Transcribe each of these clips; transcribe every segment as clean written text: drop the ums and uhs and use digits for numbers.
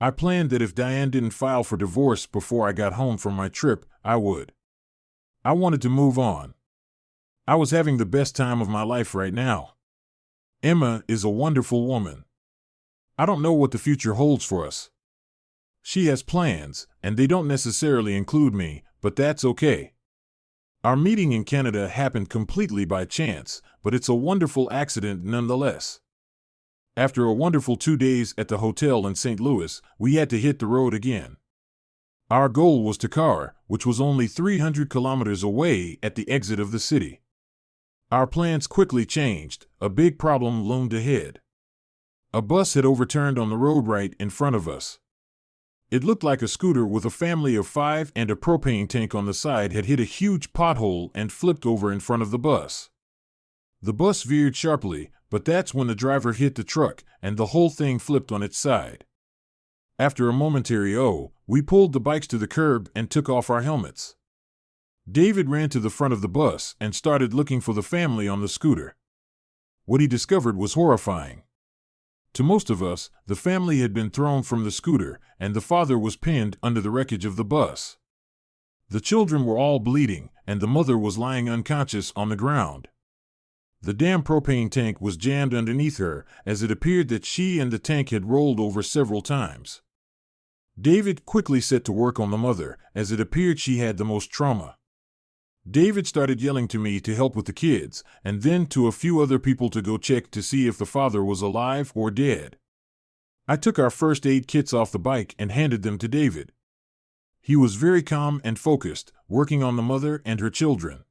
I planned that if Diane didn't file for divorce before I got home from my trip, I would. I wanted to move on. I was having the best time of my life right now. Emma is a wonderful woman. I don't know what the future holds for us. She has plans, and they don't necessarily include me, but that's okay. Our meeting in Canada happened completely by chance, but it's a wonderful accident nonetheless. After a wonderful 2 days at the hotel in St. Louis, we had to hit the road again. Our goal was Takar, which was only 300 kilometers away at the exit of the city. Our plans quickly changed. A big problem loomed ahead. A bus had overturned on the road right in front of us. It looked like a scooter with a family of 5 and a propane tank on the side had hit a huge pothole and flipped over in front of the bus. The bus veered sharply, but that's when the driver hit the truck, and the whole thing flipped on its side. After a momentary we pulled the bikes to the curb and took off our helmets. David ran to the front of the bus and started looking for the family on the scooter. What he discovered was horrifying. To most of us, the family had been thrown from the scooter, and the father was pinned under the wreckage of the bus. The children were all bleeding, and the mother was lying unconscious on the ground. The damn propane tank was jammed underneath her, as it appeared that she and the tank had rolled over several times. David quickly set to work on the mother, as it appeared she had the most trauma. David started yelling to me to help with the kids, and then to a few other people to go check to see if the father was alive or dead. I took our first aid kits off the bike and handed them to David. He was very calm and focused, working on the mother and her children.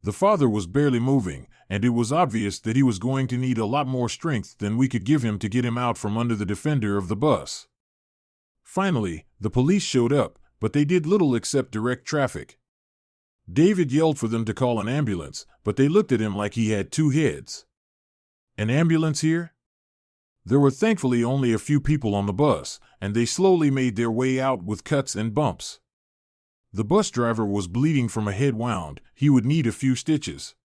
The father was barely moving, and it was obvious that he was going to need a lot more strength than we could give him to get him out from under the defender of the bus. Finally, the police showed up, but they did little except direct traffic. David yelled for them to call an ambulance, but they looked at him like he had 2 heads. An ambulance here? There were thankfully only a few people on the bus, and they slowly made their way out with cuts and bumps. The bus driver was bleeding from a head wound. He would need a few stitches.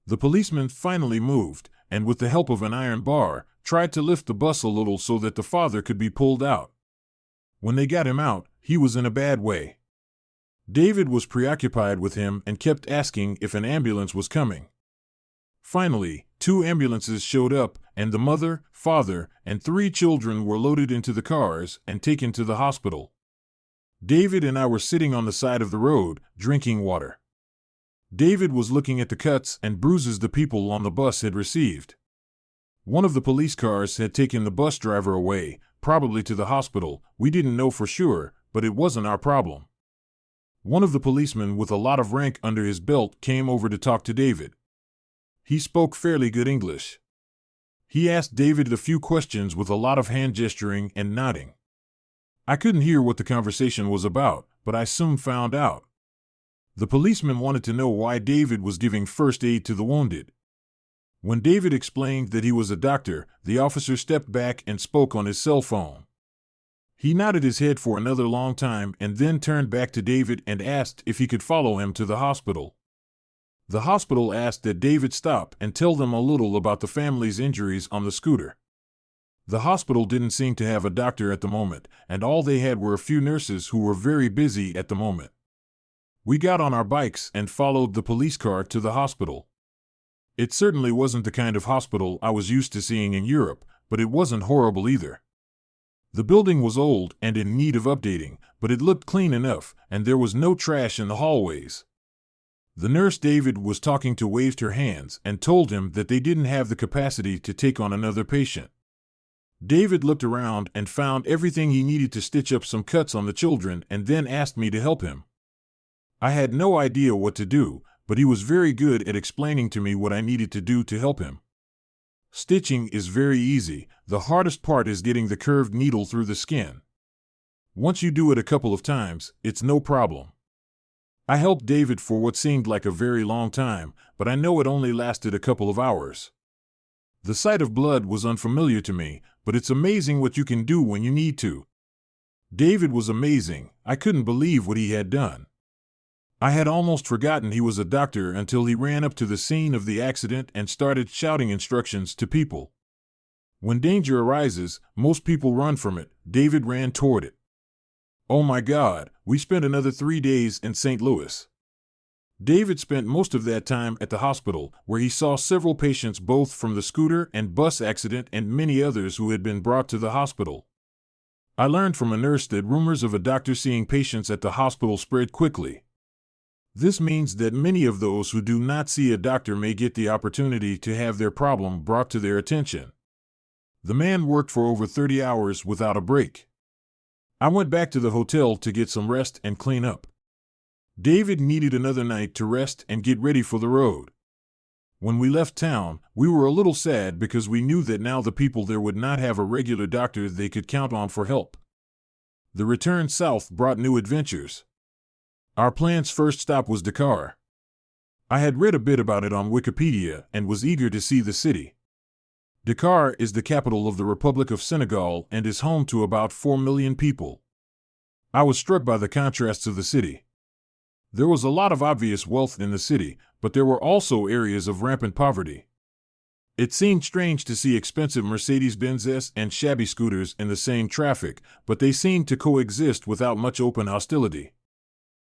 The policeman finally moved, and with the help of an iron bar, tried to lift the bus a little so that the father could be pulled out. When they got him out, he was in a bad way. David was preoccupied with him and kept asking if an ambulance was coming. Finally, 2 ambulances showed up, and the mother, father, and 3 children were loaded into the cars and taken to the hospital. David and I were sitting on the side of the road, drinking water. David was looking at the cuts and bruises the people on the bus had received. One of the police cars had taken the bus driver away, probably to the hospital. We didn't know for sure, but it wasn't our problem. One of the policemen with a lot of rank under his belt came over to talk to David. He spoke fairly good English. He asked David a few questions with a lot of hand gesturing and nodding. I couldn't hear what the conversation was about, but I soon found out. The policeman wanted to know why David was giving first aid to the wounded. When David explained that he was a doctor, the officer stepped back and spoke on his cell phone. He nodded his head for another long time and then turned back to David and asked if he could follow him to the hospital. The hospital asked that David stop and tell them a little about the family's injuries on the scooter. The hospital didn't seem to have a doctor at the moment, and all they had were a few nurses who were very busy at the moment. We got on our bikes and followed the police car to the hospital. It certainly wasn't the kind of hospital I was used to seeing in Europe, but it wasn't horrible either. The building was old and in need of updating, but it looked clean enough, and there was no trash in the hallways. The nurse David was talking to waved her hands and told him that they didn't have the capacity to take on another patient. David looked around and found everything he needed to stitch up some cuts on the children and then asked me to help him. I had no idea what to do, but he was very good at explaining to me what I needed to do to help him. Stitching is very easy. The hardest part is getting the curved needle through the skin. Once you do it a couple of times, it's no problem. I helped David for what seemed like a very long time, but I know it only lasted a couple of hours. The sight of blood was unfamiliar to me, but it's amazing what you can do when you need to. David was amazing. I couldn't believe what he had done. I had almost forgotten he was a doctor until he ran up to the scene of the accident and started shouting instructions to people. When danger arises, most people run from it. David ran toward it. Oh my God, we spent another 3 days in St. Louis. David spent most of that time at the hospital, where he saw several patients both from the scooter and bus accident and many others who had been brought to the hospital. I learned from a nurse that rumors of a doctor seeing patients at the hospital spread quickly. This means that many of those who do not see a doctor may get the opportunity to have their problem brought to their attention. The man worked for over 30 hours without a break. I went back to the hotel to get some rest and clean up. David needed another night to rest and get ready for the road. When we left town, we were a little sad because we knew that now the people there would not have a regular doctor they could count on for help. The return south brought new adventures. Our plan's first stop was Dakar. I had read a bit about it on Wikipedia and was eager to see the city. Dakar is the capital of the Republic of Senegal and is home to about 4 million people. I was struck by the contrasts of the city. There was a lot of obvious wealth in the city, but there were also areas of rampant poverty. It seemed strange to see expensive Mercedes-Benzes and shabby scooters in the same traffic, but they seemed to coexist without much open hostility.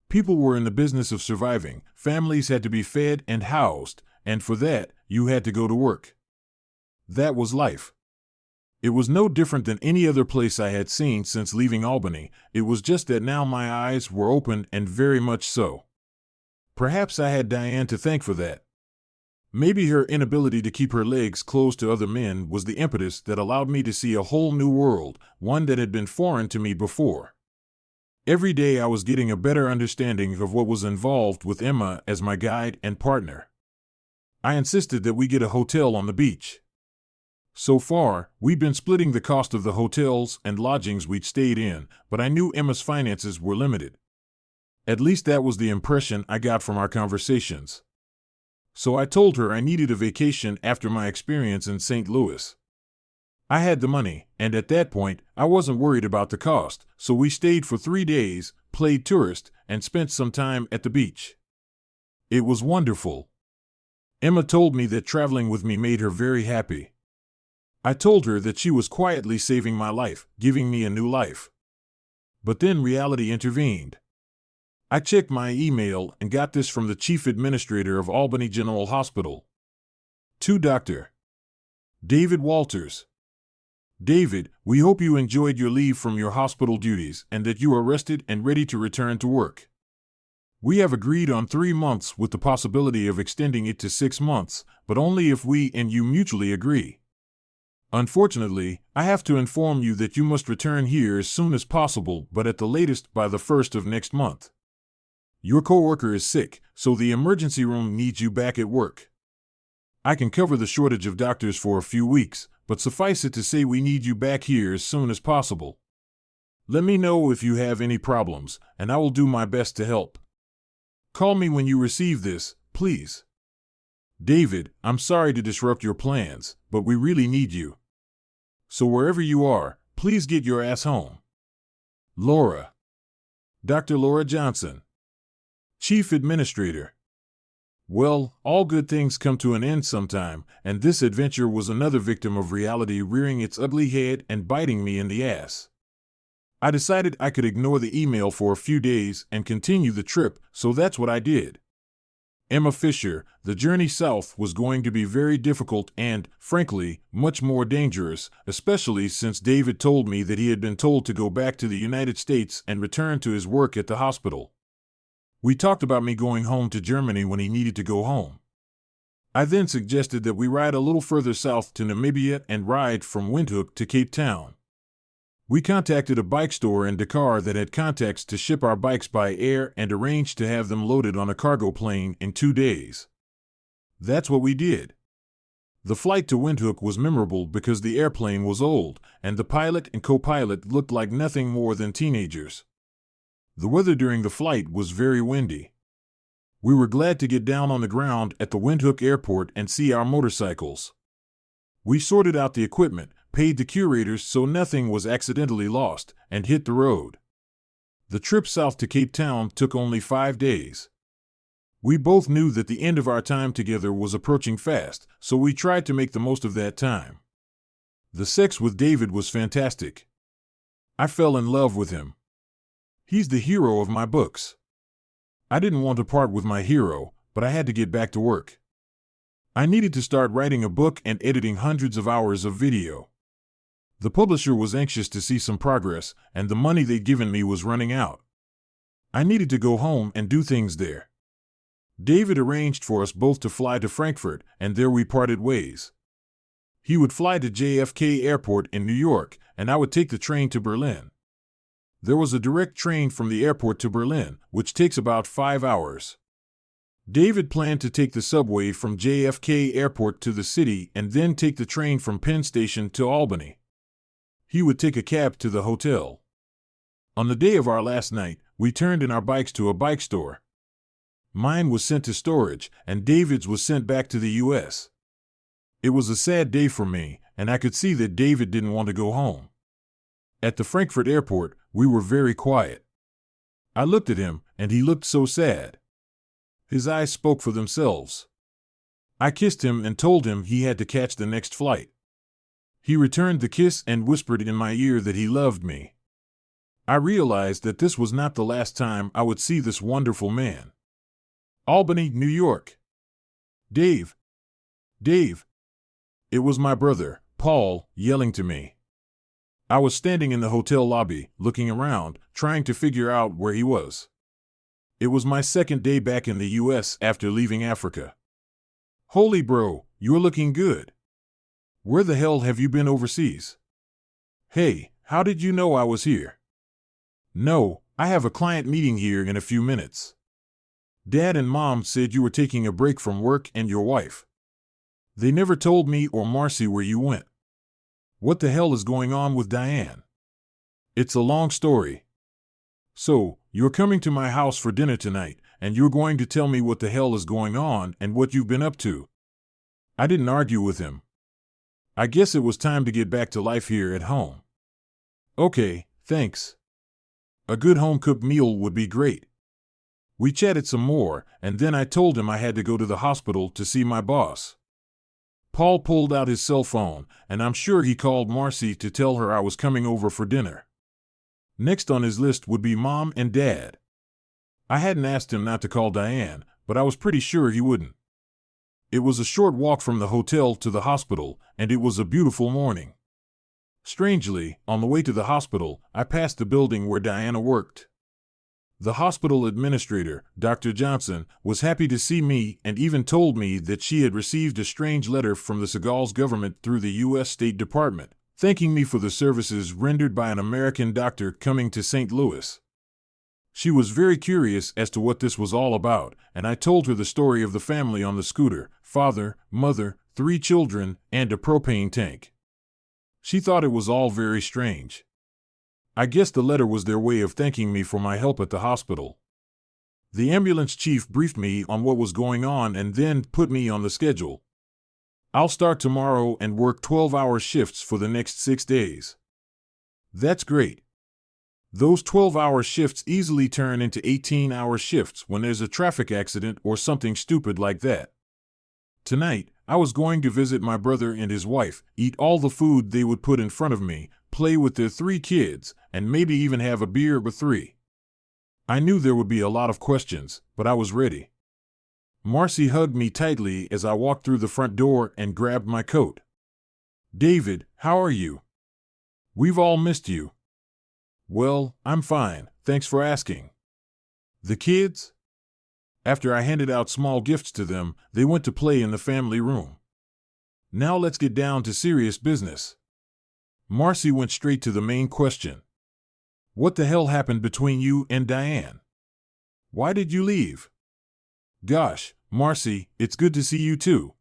People were in the business of surviving, families had to be fed and housed, and for that, you had to go to work. That was life. It was no different than any other place I had seen since leaving Albany. It was just that now my eyes were open, and very much so. Perhaps I had Diane to thank for that. Maybe her inability to keep her legs closed to other men was the impetus that allowed me to see a whole new world, one that had been foreign to me before. Every day I was getting a better understanding of what was involved with Emma as my guide and partner. I insisted that we get a hotel on the beach. So far, we'd been splitting the cost of the hotels and lodgings we'd stayed in, but I knew Emma's finances were limited. At least that was the impression I got from our conversations. So I told her I needed a vacation after my experience in St. Louis. I had the money, and at that point, I wasn't worried about the cost, so we stayed for 3 days, played tourist, and spent some time at the beach. It was wonderful. Emma told me that traveling with me made her very happy. I told her that she was quietly saving my life, giving me a new life. But then reality intervened. I checked my email and got this from the chief administrator of Albany General Hospital. To Dr. David Walters. David, we hope you enjoyed your leave from your hospital duties and that you are rested and ready to return to work. We have agreed on 3 months with the possibility of extending it to 6 months, but only if we and you mutually agree. Unfortunately, I have to inform you that you must return here as soon as possible, but at the latest by the 1st of next month. Your coworker is sick, so the emergency room needs you back at work. I can cover the shortage of doctors for a few weeks, but suffice it to say we need you back here as soon as possible. Let me know if you have any problems, and I will do my best to help. Call me when you receive this, please. David, I'm sorry to disrupt your plans, but we really need you. So wherever you are, please get your ass home. Laura. Dr. Laura Johnson. Chief Administrator. Well, all good things come to an end sometime, and this adventure was another victim of reality rearing its ugly head and biting me in the ass. I decided I could ignore the email for a few days and continue the trip, so that's what I did. Emma Fisher, the journey south was going to be very difficult and, frankly, much more dangerous, especially since David told me that he had been told to go back to the United States and return to his work at the hospital. We talked about me going home to Germany when he needed to go home. I then suggested that we ride a little further south to Namibia and ride from Windhoek to Cape Town. We contacted a bike store in Dakar that had contacts to ship our bikes by air and arranged to have them loaded on a cargo plane in 2 days. That's what we did. The flight to Windhoek was memorable because the airplane was old, and the pilot and co-pilot looked like nothing more than teenagers. The weather during the flight was very windy. We were glad to get down on the ground at the Windhoek airport and see our motorcycles. We sorted out the equipment, paid the curators so nothing was accidentally lost, and hit the road. The trip south to Cape Town took only 5 days. We both knew that the end of our time together was approaching fast, so we tried to make the most of that time. The sex with David was fantastic. I fell in love with him. He's the hero of my books. I didn't want to part with my hero, but I had to get back to work. I needed to start writing a book and editing hundreds of hours of video. The publisher was anxious to see some progress, and the money they'd given me was running out. I needed to go home and do things there. David arranged for us both to fly to Frankfurt, and there we parted ways. He would fly to JFK Airport in New York, and I would take the train to Berlin. There was a direct train from the airport to Berlin, which takes about 5 hours. David planned to take the subway from JFK Airport to the city and then take the train from Penn Station to Albany. He would take a cab to the hotel. On the day of our last night, we turned in our bikes to a bike store. Mine was sent to storage, and David's was sent back to the U.S. It was a sad day for me, and I could see that David didn't want to go home. At the Frankfurt airport, we were very quiet. I looked at him, and he looked so sad. His eyes spoke for themselves. I kissed him and told him he had to catch the next flight. He returned the kiss and whispered in my ear that he loved me. I realized that this was not the last time I would see this wonderful man. Albany, New York. Dave. Dave. It was my brother, Paul, yelling to me. I was standing in the hotel lobby, looking around, trying to figure out where he was. It was my second day back in the U.S. after leaving Africa. Holy bro, you're looking good. Where the hell have you been overseas? Hey, how did you know I was here? No, I have a client meeting here in a few minutes. Dad and Mom said you were taking a break from work and your wife. They never told me or Marcy where you went. What the hell is going on with Diane? It's a long story. So, you're coming to my house for dinner tonight, and you're going to tell me what the hell is going on and what you've been up to. I didn't argue with him. I guess it was time to get back to life here at home. Okay, thanks. A good home-cooked meal would be great. We chatted some more, and then I told him I had to go to the hospital to see my boss. Paul pulled out his cell phone, and I'm sure he called Marcy to tell her I was coming over for dinner. Next on his list would be Mom and Dad. I hadn't asked him not to call Diane, but I was pretty sure he wouldn't. It was a short walk from the hotel to the hospital, and it was a beautiful morning. Strangely, on the way to the hospital, I passed the building where Diana worked. The hospital administrator, Dr. Johnson, was happy to see me and even told me that she had received a strange letter from the Seagulls government through the U.S. State Department, thanking me for the services rendered by an American doctor coming to St. Louis. She was very curious as to what this was all about, and I told her the story of the family on the scooter, father, mother, 3 children, and a propane tank. She thought it was all very strange. I guess the letter was their way of thanking me for my help at the hospital. The ambulance chief briefed me on what was going on and then put me on the schedule. I'll start tomorrow and work 12-hour shifts for the next 6 days. That's great. Those 12-hour shifts easily turn into 18-hour shifts when there's a traffic accident or something stupid like that. Tonight, I was going to visit my brother and his wife, eat all the food they would put in front of me, play with their 3 kids, and maybe even have a beer or 3. I knew there would be a lot of questions, but I was ready. Marcy hugged me tightly as I walked through the front door and grabbed my coat. David, how are you? We've all missed you. Well, I'm fine, thanks for asking. The kids? After I handed out small gifts to them, they went to play in the family room. Now let's get down to serious business. Marcy went straight to the main question. What the hell happened between you and Diane? Why did you leave? Gosh, Marcy, it's good to see you too.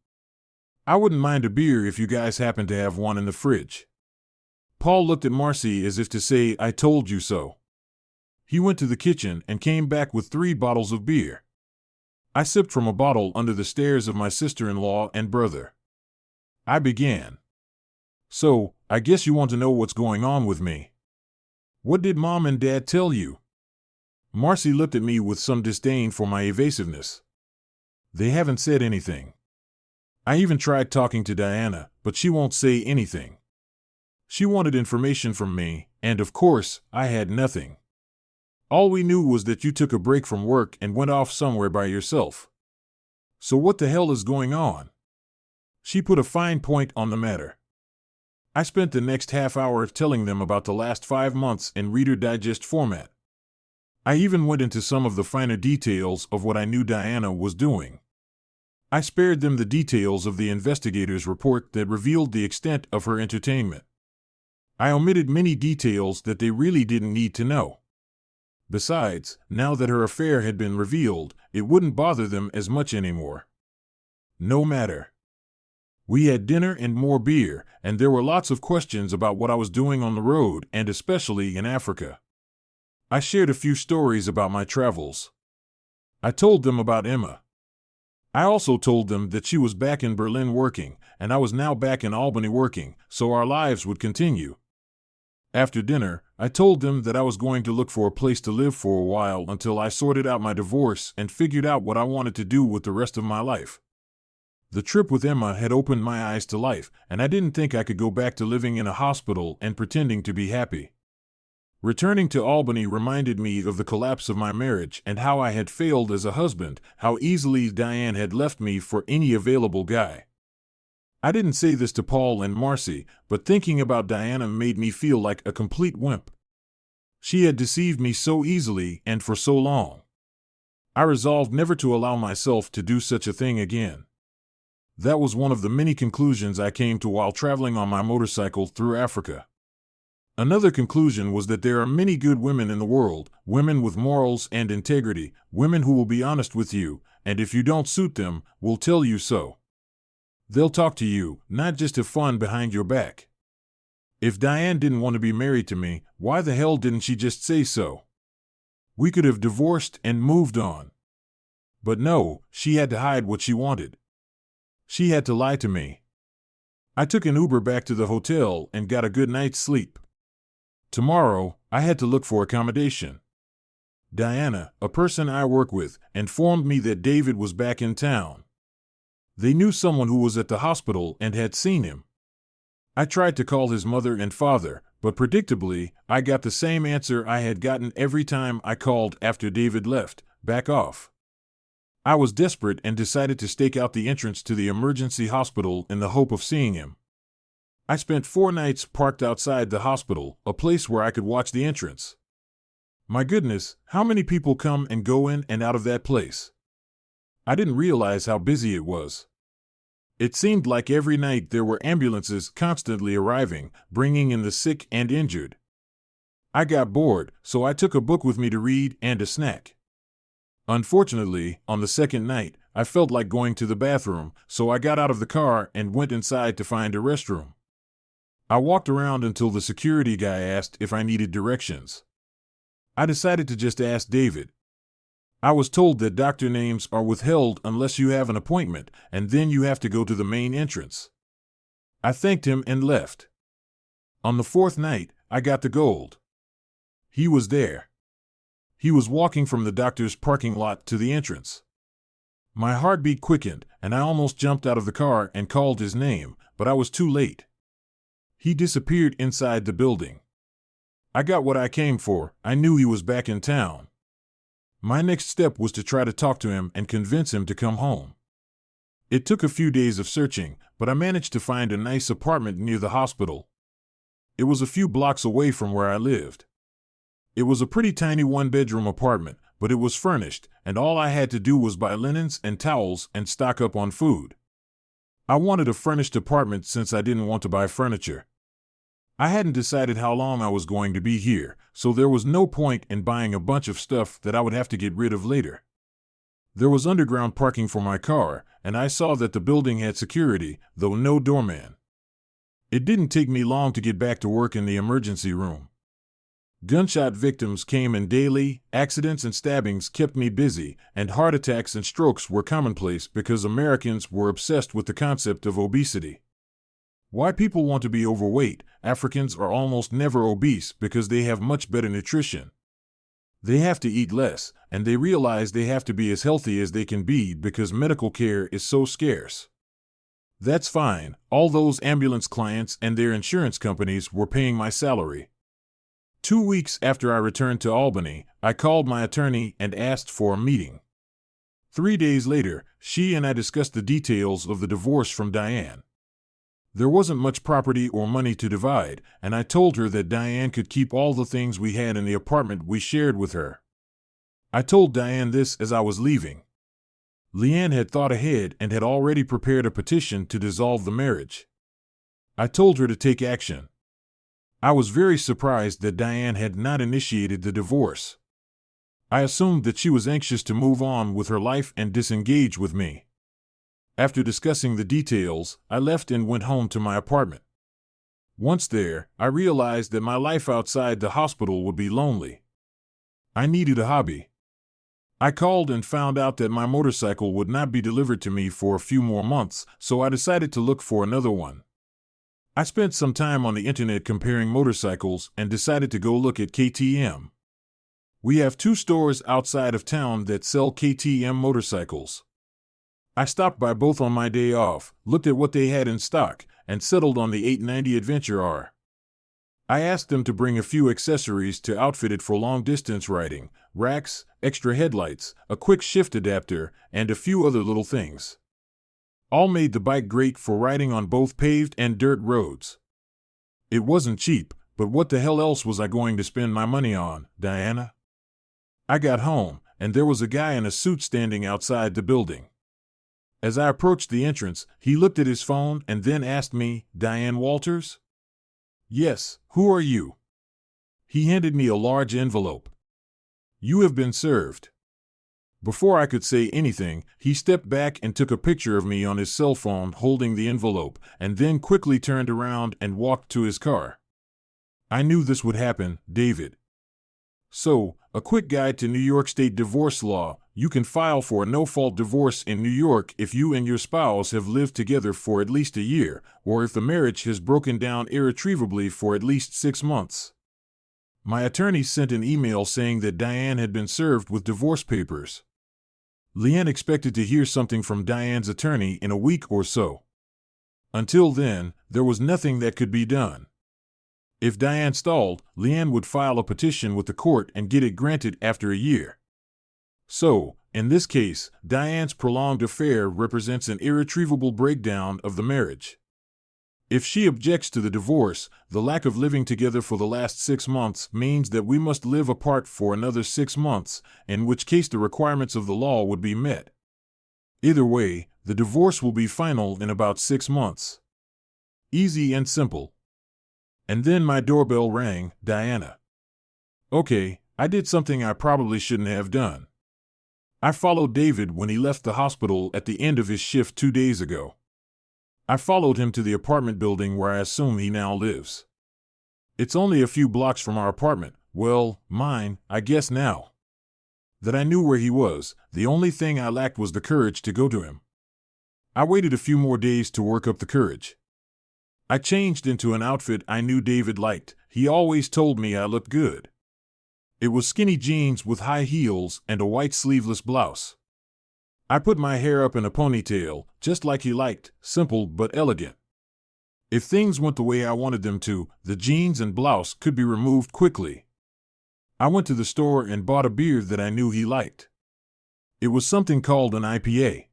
I wouldn't mind a beer if you guys happen to have one in the fridge. Paul looked at Marcy as if to say, I told you so. He went to the kitchen and came back with 3 bottles of beer. I sipped from a bottle under the stares of my sister-in-law and brother. I began. So, I guess you want to know what's going on with me. What did Mom and Dad tell you? Marcy looked at me with some disdain for my evasiveness. They haven't said anything. I even tried talking to Diana, but she won't say anything. She wanted information from me, and of course, I had nothing. All we knew was that you took a break from work and went off somewhere by yourself. So what the hell is going on? She put a fine point on the matter. I spent the next half hour telling them about the last 5 months in Reader Digest format. I even went into some of the finer details of what I knew Diana was doing. I spared them the details of the investigator's report that revealed the extent of her entertainment. I omitted many details that they really didn't need to know. Besides, now that her affair had been revealed, it wouldn't bother them as much anymore. No matter. We had dinner and more beer, and there were lots of questions about what I was doing on the road, and especially in Africa. I shared a few stories about my travels. I told them about Emma. I also told them that she was back in Berlin working, and I was now back in Albany working, so our lives would continue. After dinner, I told them that I was going to look for a place to live for a while until I sorted out my divorce and figured out what I wanted to do with the rest of my life. The trip with Emma had opened my eyes to life, and I didn't think I could go back to living in a hospital and pretending to be happy. Returning to Albany reminded me of the collapse of my marriage and how I had failed as a husband, how easily Diane had left me for any available guy. I didn't say this to Paul and Marcy, but thinking about Diana made me feel like a complete wimp. She had deceived me so easily and for so long. I resolved never to allow myself to do such a thing again. That was one of the many conclusions I came to while traveling on my motorcycle through Africa. Another conclusion was that there are many good women in the world, women with morals and integrity, women who will be honest with you, and if you don't suit them, will tell you so. They'll talk to you, not just have fun behind your back. If Diane didn't want to be married to me, why the hell didn't she just say so? We could have divorced and moved on. But no, she had to hide what she wanted. She had to lie to me. I took an Uber back to the hotel and got a good night's sleep. Tomorrow, I had to look for accommodation. Diana, a person I work with, informed me that David was back in town. They knew someone who was at the hospital and had seen him. I tried to call his mother and father, but predictably, I got the same answer I had gotten every time I called after David left: back off. I was desperate and decided to stake out the entrance to the emergency hospital in the hope of seeing him. I spent 4 nights parked outside the hospital, a place where I could watch the entrance. My goodness, how many people come and go in and out of that place? I didn't realize how busy it was. It seemed like every night there were ambulances constantly arriving, bringing in the sick and injured. I got bored, so I took a book with me to read and a snack. Unfortunately, on the second night, I felt like going to the bathroom, so I got out of the car and went inside to find a restroom. I walked around until the security guy asked if I needed directions. I decided to just ask David. I was told that doctor names are withheld unless you have an appointment, and then you have to go to the main entrance. I thanked him and left. On the 4th night, I got the gold. He was there. He was walking from the doctor's parking lot to the entrance. My heartbeat quickened, and I almost jumped out of the car and called his name, but I was too late. He disappeared inside the building. I got what I came for. I knew he was back in town. My next step was to try to talk to him and convince him to come home. It took a few days of searching, but I managed to find a nice apartment near the hospital. It was a few blocks away from where I lived. It was a pretty tiny 1-bedroom apartment, but it was furnished, and all I had to do was buy linens and towels and stock up on food. I wanted a furnished apartment since I didn't want to buy furniture. I hadn't decided how long I was going to be here, so there was no point in buying a bunch of stuff that I would have to get rid of later. There was underground parking for my car, and I saw that the building had security, though no doorman. It didn't take me long to get back to work in the emergency room. Gunshot victims came in daily, accidents and stabbings kept me busy, and heart attacks and strokes were commonplace because Americans were obsessed with the concept of obesity. Why people want to be overweight? Africans are almost never obese because they have much better nutrition. They have to eat less, and they realize they have to be as healthy as they can be because medical care is so scarce. That's fine. All those ambulance clients and their insurance companies were paying my salary. 2 weeks after I returned to Albany, I called my attorney and asked for a meeting. 3 days later, she and I discussed the details of the divorce from Diane. There wasn't much property or money to divide, and I told her that Diane could keep all the things we had in the apartment we shared with her. I told Diane this as I was leaving. Leanne had thought ahead and had already prepared a petition to dissolve the marriage. I told her to take action. I was very surprised that Diane had not initiated the divorce. I assumed that she was anxious to move on with her life and disengage with me. After discussing the details, I left and went home to my apartment. Once there, I realized that my life outside the hospital would be lonely. I needed a hobby. I called and found out that my motorcycle would not be delivered to me for a few more months, so I decided to look for another one. I spent some time on the internet comparing motorcycles and decided to go look at KTM. We have 2 stores outside of town that sell KTM motorcycles. I stopped by both on my day off, looked at what they had in stock, and settled on the 890 Adventure R. I asked them to bring a few accessories to outfit it for long-distance riding: racks, extra headlights, a quick shift adapter, and a few other little things. All made the bike great for riding on both paved and dirt roads. It wasn't cheap, but what the hell else was I going to spend my money on, Diana? I got home, and there was a guy in a suit standing outside the building. As I approached the entrance, he looked at his phone and then asked me, "Diane Walters?" "Yes, who are you?" He handed me a large envelope. "You have been served." Before I could say anything, he stepped back and took a picture of me on his cell phone holding the envelope, and then quickly turned around and walked to his car. I knew this would happen, David. So, a quick guide to New York State divorce law. You can file for a no-fault divorce in New York if you and your spouse have lived together for at least a year, or if the marriage has broken down irretrievably for at least 6 months. My attorney sent an email saying that Diane had been served with divorce papers. Leanne expected to hear something from Diane's attorney in a week or so. Until then, there was nothing that could be done. If Diane stalled, Leanne would file a petition with the court and get it granted after a year. So, in this case, Diane's prolonged affair represents an irretrievable breakdown of the marriage. If she objects to the divorce, the lack of living together for the last 6 months means that we must live apart for another 6 months, in which case the requirements of the law would be met. Either way, the divorce will be final in about 6 months. Easy and simple. And then my doorbell rang, Diana. Okay, I did something I probably shouldn't have done. I followed David when he left the hospital at the end of his shift 2 days ago. I followed him to the apartment building where I assume he now lives. It's only a few blocks from our apartment, well, mine, I guess now. That I knew where he was, the only thing I lacked was the courage to go to him. I waited a few more days to work up the courage. I changed into an outfit I knew David liked. He always told me I looked good. It was skinny jeans with high heels and a white sleeveless blouse. I put my hair up in a ponytail, just like he liked, simple but elegant. If things went the way I wanted them to, the jeans and blouse could be removed quickly. I went to the store and bought a beer that I knew he liked. It was something called an IPA.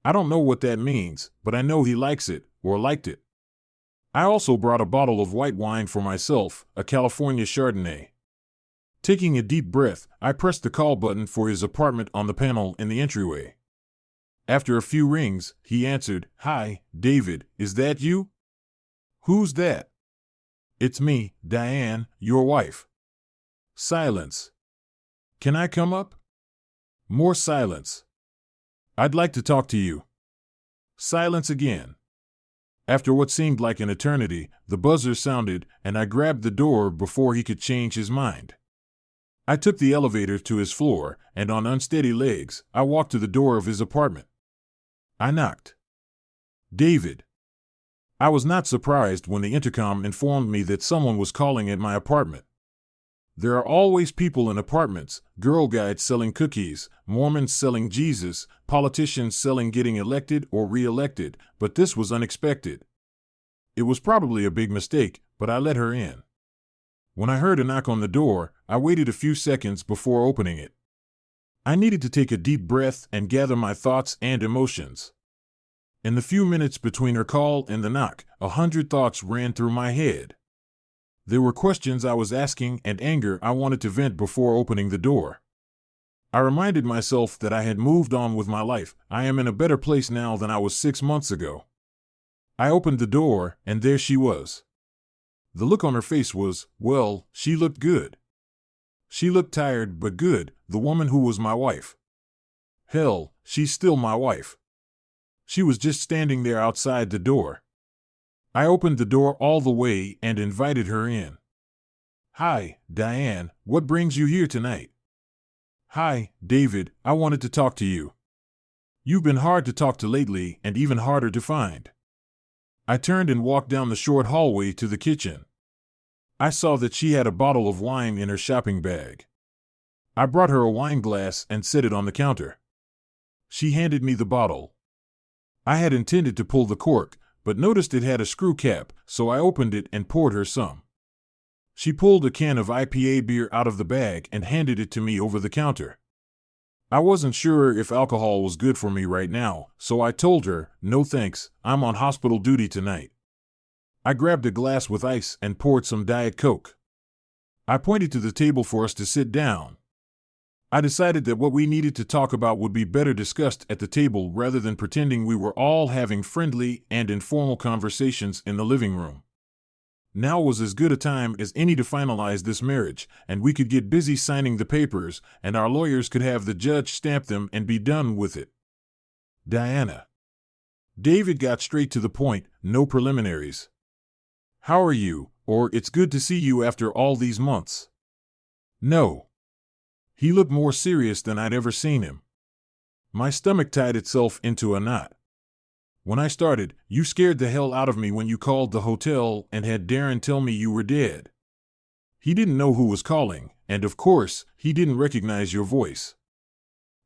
I don't know what that means, but I know he likes it, or liked it. I also brought a bottle of white wine for myself, a California Chardonnay. Taking a deep breath, I pressed the call button for his apartment on the panel in the entryway. After a few rings, he answered, "Hi, David, is that you?" "Who's that?" "It's me, Diane, your wife." Silence. "Can I come up?" More silence. "I'd like to talk to you." Silence again. After what seemed like an eternity, the buzzer sounded, and I grabbed the door before he could change his mind. I took the elevator to his floor, and on unsteady legs, I walked to the door of his apartment. I knocked. "David." I was not surprised when the intercom informed me that someone was calling at my apartment. There are always people in apartments, girl guides selling cookies, Mormons selling Jesus, politicians selling getting elected or re-elected, but this was unexpected. It was probably a big mistake, but I let her in. When I heard a knock on the door, I waited a few seconds before opening it. I needed to take a deep breath and gather my thoughts and emotions. In the few minutes between her call and the knock, 100 thoughts ran through my head. There were questions I was asking and anger I wanted to vent before opening the door. I reminded myself that I had moved on with my life. I am in a better place now than I was 6 months ago. I opened the door, and there she was. The look on her face was, well, she looked good. She looked tired but good, the woman who was my wife. Hell, she's still my wife. She was just standing there outside the door. I opened the door all the way and invited her in. Hi, Diane, what brings you here tonight? Hi, David, I wanted to talk to you. You've been hard to talk to lately and even harder to find. I turned and walked down the short hallway to the kitchen. I saw that she had a bottle of wine in her shopping bag. I brought her a wine glass and set it on the counter. She handed me the bottle. I had intended to pull the cork, but noticed it had a screw cap, so I opened it and poured her some. She pulled a can of IPA beer out of the bag and handed it to me over the counter. I wasn't sure if alcohol was good for me right now, so I told her, no thanks, I'm on hospital duty tonight. I grabbed a glass with ice and poured some Diet Coke. I pointed to the table for us to sit down. I decided that what we needed to talk about would be better discussed at the table rather than pretending we were all having friendly and informal conversations in the living room. Now was as good a time as any to finalize this marriage, and we could get busy signing the papers, and our lawyers could have the judge stamp them and be done with it. Diana. David got straight to the point, no preliminaries. How are you? Or it's good to see you after all these months. No. He looked more serious than I'd ever seen him. My stomach tied itself into a knot. When I started, you scared the hell out of me when you called the hotel and had Darren tell me you were dead. He didn't know who was calling, and of course, he didn't recognize your voice.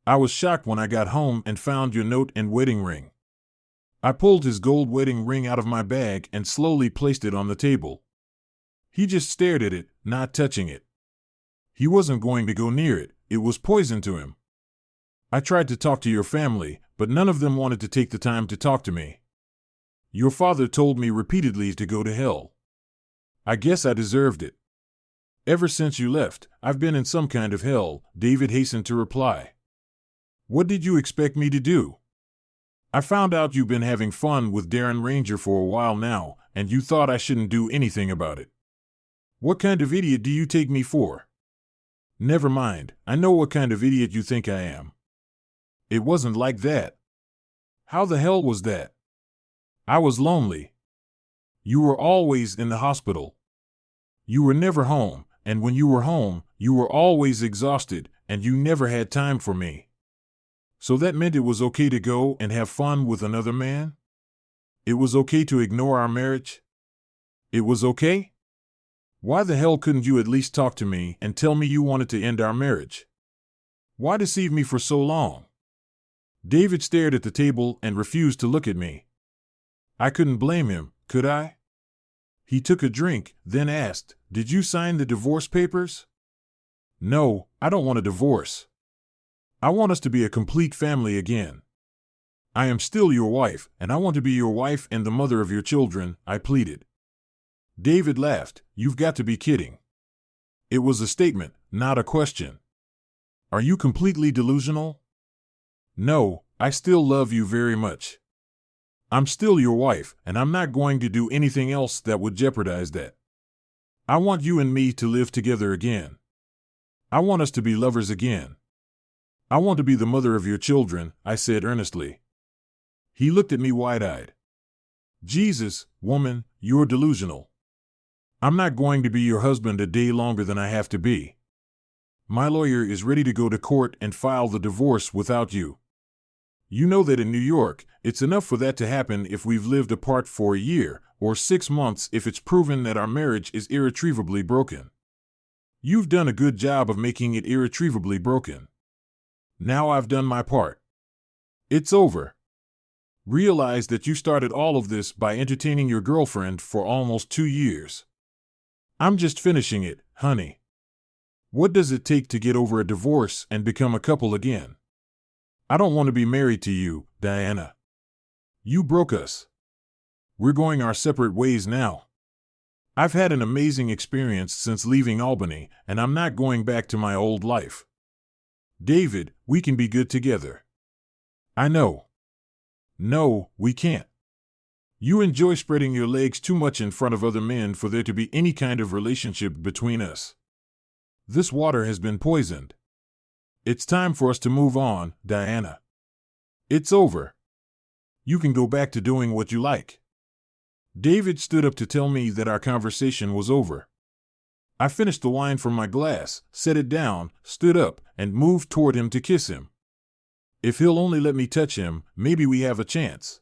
I was shocked when I got home and found your note and wedding ring. I pulled his gold wedding ring out of my bag and slowly placed it on the table. He just stared at it, not touching it. He wasn't going to go near it. It was poison to him. I tried to talk to your family, but none of them wanted to take the time to talk to me. Your father told me repeatedly to go to hell. I guess I deserved it. Ever since you left, I've been in some kind of hell, David hastened to reply. What did you expect me to do? I found out you've been having fun with Darren Ranger for a while now, and you thought I shouldn't do anything about it. What kind of idiot do you take me for? Never mind, I know what kind of idiot you think I am. It wasn't like that. How the hell was that? I was lonely. You were always in the hospital. You were never home, and when you were home, you were always exhausted, and you never had time for me. So that meant it was okay to go and have fun with another man? It was okay to ignore our marriage? It was okay? Why the hell couldn't you at least talk to me and tell me you wanted to end our marriage? Why deceive me for so long? David stared at the table and refused to look at me. I couldn't blame him, could I? He took a drink, then asked, Did you sign the divorce papers? No, I don't want a divorce. I want us to be a complete family again. I am still your wife, and I want to be your wife and the mother of your children, I pleaded. David laughed. You've got to be kidding. It was a statement, not a question. Are you completely delusional? No, I still love you very much. I'm still your wife, and I'm not going to do anything else that would jeopardize that. I want you and me to live together again. I want us to be lovers again. I want to be the mother of your children, I said earnestly. He looked at me wide-eyed. Jesus, woman, you're delusional. I'm not going to be your husband a day longer than I have to be. My lawyer is ready to go to court and file the divorce without you. You know that in New York, it's enough for that to happen if we've lived apart for a year, or 6 months if it's proven that our marriage is irretrievably broken. You've done a good job of making it irretrievably broken. Now I've done my part. It's over. Realize that you started all of this by entertaining your girlfriend for almost 2 years. I'm just finishing it, honey. What does it take to get over a divorce and become a couple again? I don't want to be married to you, Diana. You broke us. We're going our separate ways now. I've had an amazing experience since leaving Albany, and I'm not going back to my old life. David, we can be good together. I know. No, we can't. You enjoy spreading your legs too much in front of other men for there to be any kind of relationship between us. This water has been poisoned. It's time for us to move on, Diana. It's over. You can go back to doing what you like. David stood up to tell me that our conversation was over. I finished the wine from my glass, set it down, stood up, and moved toward him to kiss him. If he'll only let me touch him, maybe we have a chance.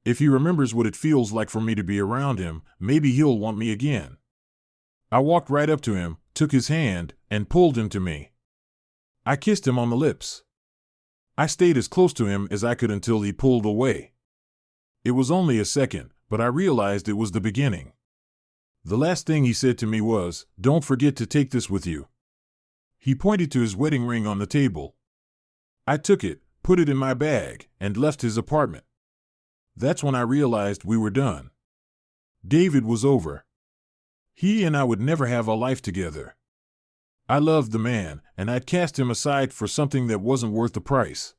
If he remembers what it feels like for me to be around him, maybe he'll want me again. I walked right up to him, took his hand, and pulled him to me. I kissed him on the lips. I stayed as close to him as I could until he pulled away. It was only a second, but I realized it was the beginning. The last thing he said to me was, "Don't forget to take this with you." He pointed to his wedding ring on the table. I took it, put it in my bag, and left his apartment. That's when I realized we were done. David was over. He and I would never have a life together. I loved the man, and I'd cast him aside for something that wasn't worth the price.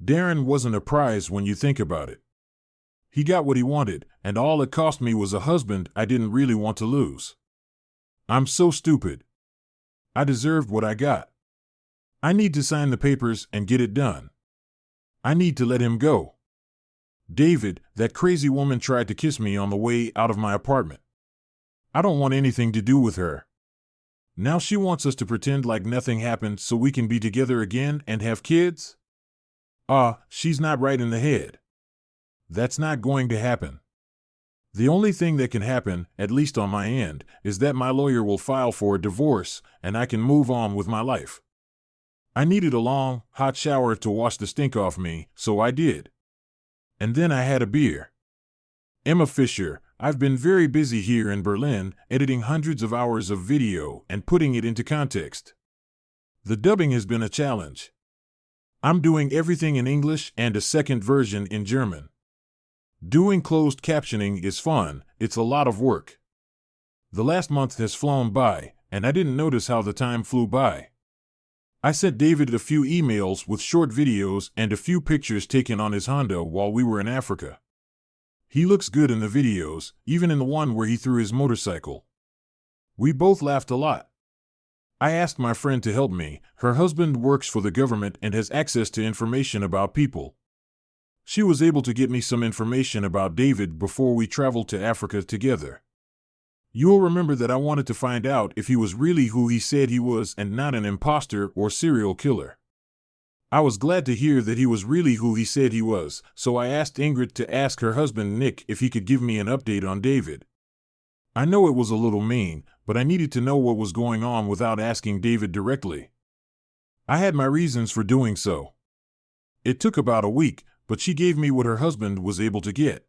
Darren wasn't a prize when you think about it. He got what he wanted, and all it cost me was a husband I didn't really want to lose. I'm so stupid. I deserved what I got. I need to sign the papers and get it done. I need to let him go. David, that crazy woman tried to kiss me on the way out of my apartment. I don't want anything to do with her. Now she wants us to pretend like nothing happened so we can be together again and have kids? She's not right in the head. That's not going to happen. The only thing that can happen, at least on my end, is that my lawyer will file for a divorce and I can move on with my life. I needed a long, hot shower to wash the stink off me, so I did. And then I had a beer. Emma Fisher, I've been very busy here in Berlin, editing hundreds of hours of video and putting it into context. The dubbing has been a challenge. I'm doing everything in English and a second version in German. Doing closed captioning is fun, it's a lot of work. The last month has flown by, and I didn't notice how the time flew by. I sent David a few emails with short videos and a few pictures taken on his Honda while we were in Africa. He looks good in the videos, even in the one where he threw his motorcycle. We both laughed a lot. I asked my friend to help me. Her husband works for the government and has access to information about people. She was able to get me some information about David before we traveled to Africa together. You'll remember that I wanted to find out if he was really who he said he was and not an imposter or serial killer. I was glad to hear that he was really who he said he was, so I asked Ingrid to ask her husband Nick if he could give me an update on David. I know it was a little mean, but I needed to know what was going on without asking David directly. I had my reasons for doing so. It took about a week, but she gave me what her husband was able to get.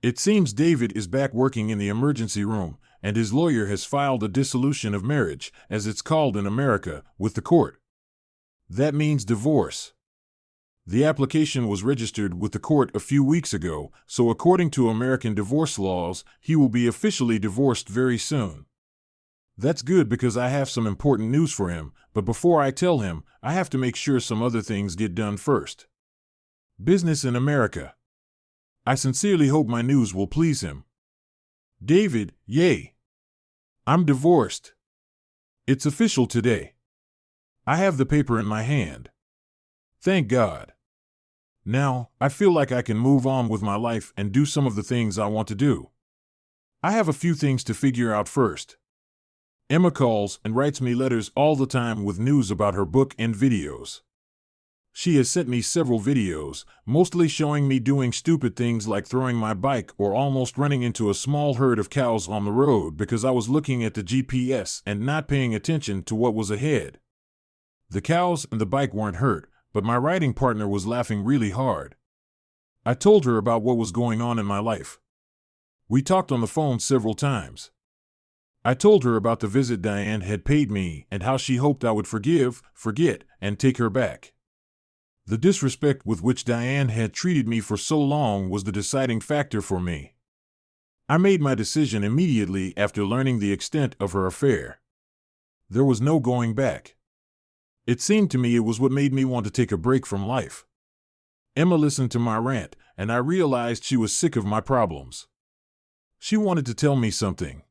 It seems David is back working in the emergency room, and his lawyer has filed a dissolution of marriage, as it's called in America, with the court. That means divorce. The application was registered with the court a few weeks ago, so according to American divorce laws, he will be officially divorced very soon. That's good because I have some important news for him, but before I tell him, I have to make sure some other things get done first. Business in America. I sincerely hope my news will please him. David, yay! I'm divorced. It's official today. I have the paper in my hand. Thank God. Now, I feel like I can move on with my life and do some of the things I want to do. I have a few things to figure out first. Emma calls and writes me letters all the time with news about her book and videos. She has sent me several videos, mostly showing me doing stupid things like throwing my bike or almost running into a small herd of cows on the road because I was looking at the GPS and not paying attention to what was ahead. The cows and the bike weren't hurt, but my riding partner was laughing really hard. I told her about what was going on in my life. We talked on the phone several times. I told her about the visit Diane had paid me and how she hoped I would forgive, forget, and take her back. The disrespect with which Diane had treated me for so long was the deciding factor for me. I made my decision immediately after learning the extent of her affair. There was no going back. It seemed to me it was what made me want to take a break from life. Emma listened to my rant, and I realized she was sick of my problems. She wanted to tell me something.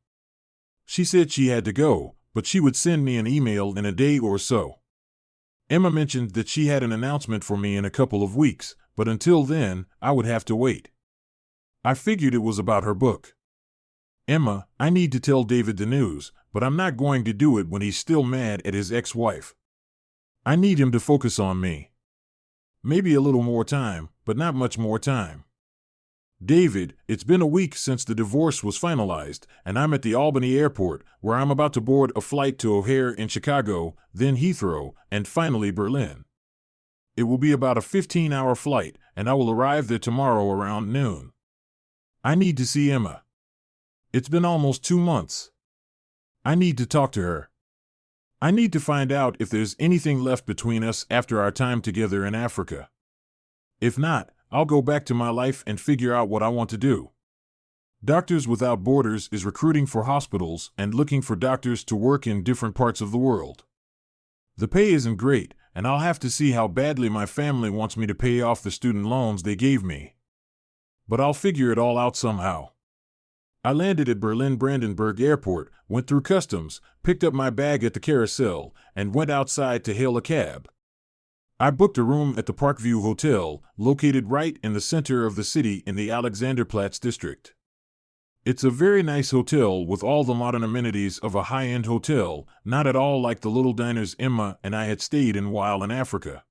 She said she had to go, but she would send me an email in a day or so. Emma mentioned that she had an announcement for me in a couple of weeks, but until then, I would have to wait. I figured it was about her book. Emma, I need to tell David the news, but I'm not going to do it when he's still mad at his ex-wife. I need him to focus on me. Maybe a little more time, but not much more time. David, it's been a week since the divorce was finalized, and I'm at the Albany airport, where I'm about to board a flight to O'Hare in Chicago, then Heathrow, and finally Berlin. It will be about a 15-hour flight, and I will arrive there tomorrow around noon. I need to see Emma. It's been almost 2 months. I need to talk to her. I need to find out if there's anything left between us after our time together in Africa. If not, I'll go back to my life and figure out what I want to do. Doctors Without Borders is recruiting for hospitals and looking for doctors to work in different parts of the world. The pay isn't great, and I'll have to see how badly my family wants me to pay off the student loans they gave me. But I'll figure it all out somehow. I landed at Berlin-Brandenburg Airport, went through customs, picked up my bag at the carousel, and went outside to hail a cab. I booked a room at the Parkview Hotel, located right in the center of the city in the Alexanderplatz district. It's a very nice hotel with all the modern amenities of a high-end hotel, not at all like the little diners Emma and I had stayed in while in Africa.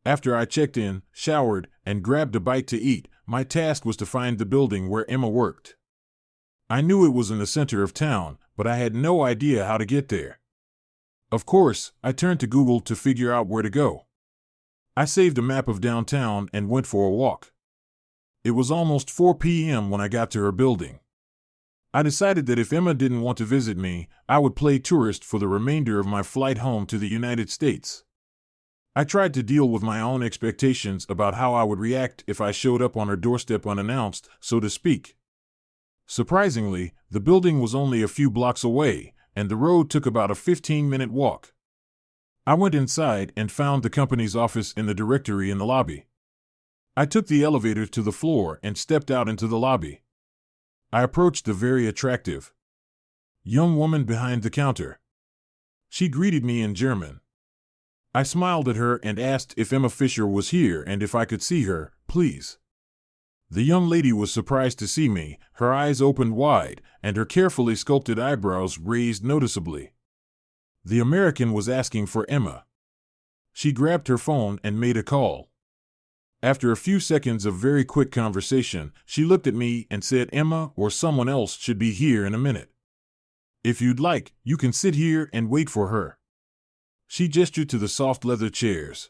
After I checked in, showered, and grabbed a bite to eat, my task was to find the building where Emma worked. I knew it was in the center of town, but I had no idea how to get there. Of course, I turned to Google to figure out where to go. I saved a map of downtown and went for a walk. It was almost 4 p.m. when I got to her building. I decided that if Emma didn't want to visit me, I would play tourist for the remainder of my flight home to the United States. I tried to deal with my own expectations about how I would react if I showed up on her doorstep unannounced, so to speak. Surprisingly, the building was only a few blocks away, and the road took about a 15-minute walk. I went inside and found the company's office in the directory in the lobby. I took the elevator to the floor and stepped out into the lobby. I approached the very attractive young woman behind the counter. She greeted me in German. I smiled at her and asked if Emma Fisher was here and if I could see her, please. The young lady was surprised to see me, her eyes opened wide, and her carefully sculpted eyebrows raised noticeably. The American was asking for Emma. She grabbed her phone and made a call. After a few seconds of very quick conversation, she looked at me and said Emma or someone else should be here in a minute. If you'd like, you can sit here and wait for her. She gestured to the soft leather chairs.